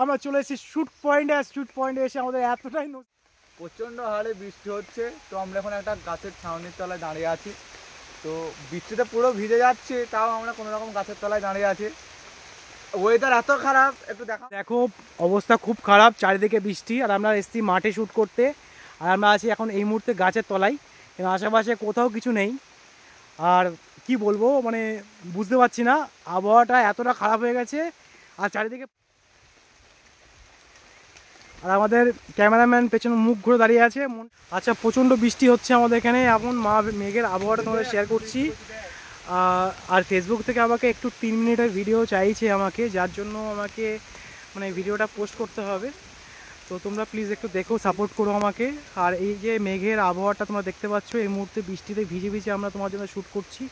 আমরা চলে এসেছি শুট পয়েন্টে। আর শুট পয়েন্টে এসে আমাদের এতটাই প্রচণ্ড হারে বৃষ্টি হচ্ছে। তো আমরা এখন একটা গাছের ছাউনির তলায় দাঁড়িয়ে আছি। তো বৃষ্টিতে পুরো ভিজে যাচ্ছে, তাও আমরা কোনো রকম গাছের তলায় দাঁড়িয়ে আছি। ওয়েদার এত খারাপ, একটু দেখো অবস্থা খুব খারাপ, চারিদিকে বৃষ্টি। আর আমরা এসেছি মাঠে শ্যুট করতে। আর আমরা আছি এখন এই মুহূর্তে গাছের তলায়, কিন্তু আশেপাশে কোথাও কিছু নেই। আর কি বলবো, মানে বুঝতে পারছি না, আবহাওয়াটা এতটা খারাপ হয়ে গেছে। আর চারিদিকে, আর আমাদের ক্যামেরাম্যান পেছনে মুখ ঘুরে দাঁড়িয়ে আছে। আচ্ছা, প্রচণ্ড বৃষ্টি হচ্ছে আমাদের এখানে। এখন মেঘের আবহাওয়াটা তোমাদের শেয়ার করছি। আর ফেসবুক থেকে আমাকে একটু 3 মিনিটের ভিডিও চাইছে আমাকে, যার জন্য আমাকে মানে ভিডিওটা পোস্ট করতে হবে। তো তোমরা প্লিজ একটু দেখো, সাপোর্ট করো আমাকে। আর এই যে মেঘের আবহাওয়াটা তোমরা দেখতে পাচ্ছ, এই মুহূর্তে বৃষ্টিতে ভিজে ভিজে আমরা তোমার জন্য শ্যুট করছি।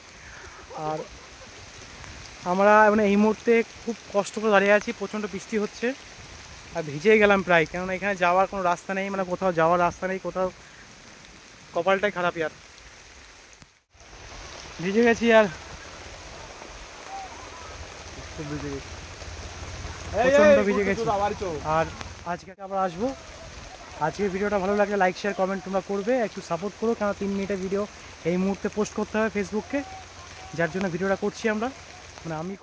আর আমরা মানে এই মুহূর্তে খুব কষ্ট করে দাঁড়িয়ে আছি, প্রচণ্ড বৃষ্টি হচ্ছে। আর ভিজেই গেলাম প্রায়, কেননা এখানে যাওয়ার কোনো রাস্তা নেই, মানে কোথাও যাওয়ার রাস্তা নেই, কোথাও কপালটাই খারাপ। আর ভিজে গেছি, আর প্রচণ্ড ভিজে গেছি। আর আজকে আবার আসবো। আজকের ভিডিওটা ভালো লাগলে লাইক শেয়ার কমেন্ট তোমরা করবে, একটু সাপোর্ট করো, কেন 3 মিনিটের ভিডিও এই মুহূর্তে পোস্ট করতে হবে ফেসবুককে, যার জন্য ভিডিওটা করছি আমরা। মানে আমি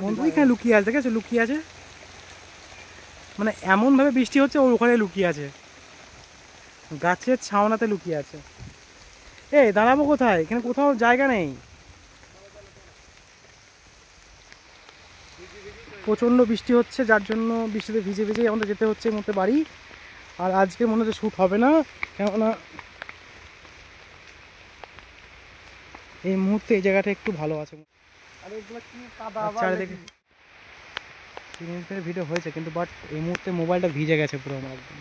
বন্ধু এখানে লুকিয়ে আছে, দেখেছো লুকিয়ে আছে, মানে এমনভাবে বৃষ্টি হচ্ছে ও ওখানে লুকিয়ে আছে, গাছের ছাওনাতে লুকিয়ে আছে। এই দাঁড়াবো কোথায়, এখানে কোথাও জায়গা নেই। প্রচণ্ড বৃষ্টি হচ্ছে, যার জন্য বৃষ্টিতে ভিজে ভিজেই আমাদের যেতে হচ্ছে এই মুহূর্তে বাড়ি। আর আজকে মনে হচ্ছে শ্যুট হবে না, কেননা এই মুহূর্তে এই জায়গাটা একটু ভালো আছে। চারিদিকে 3 মিনিটের ভিডিও হয়েছে, কিন্তু বাট এই মুহূর্তে মোবাইলটা ভিজে গেছে পুরো আমার একদম।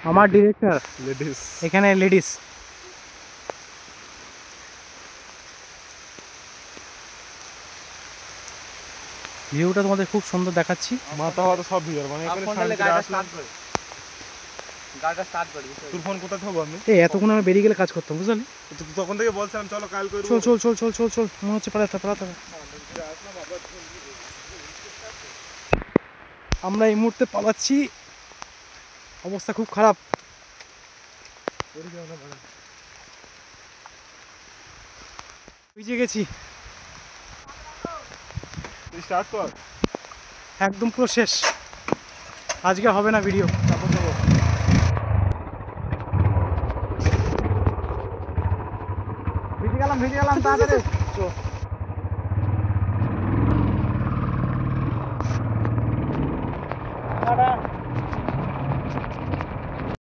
আমার ডিরেক্টর লেডিস, এখানে লেডিস। ভিউটা তোমাদের খুব সুন্দর দেখাচ্ছি। মাথা হাতে সব ভিড়, মানে এখানে গাড়িটা স্টার্ট করি। তোর ফোন কোথায় থাকবো আমি? এই এতক্ষণ আমি বেরিয়ে গেলে কাজ করতাম, বুঝলি? তখন থেকে বলছিলাম চলো কাল করব। চল চল চল চল চল চল, মনে হচ্ছে পালাতে। আমরা এই মুহূর্তে পালাচ্ছি, অবস্থা খুব খারাপ। ভিজে গেছি স্টার্ট কর, একদম পুরো শেষ। আজকে হবে না ভিডিও। ভিজে গেলাম তাড়াতাড়ি।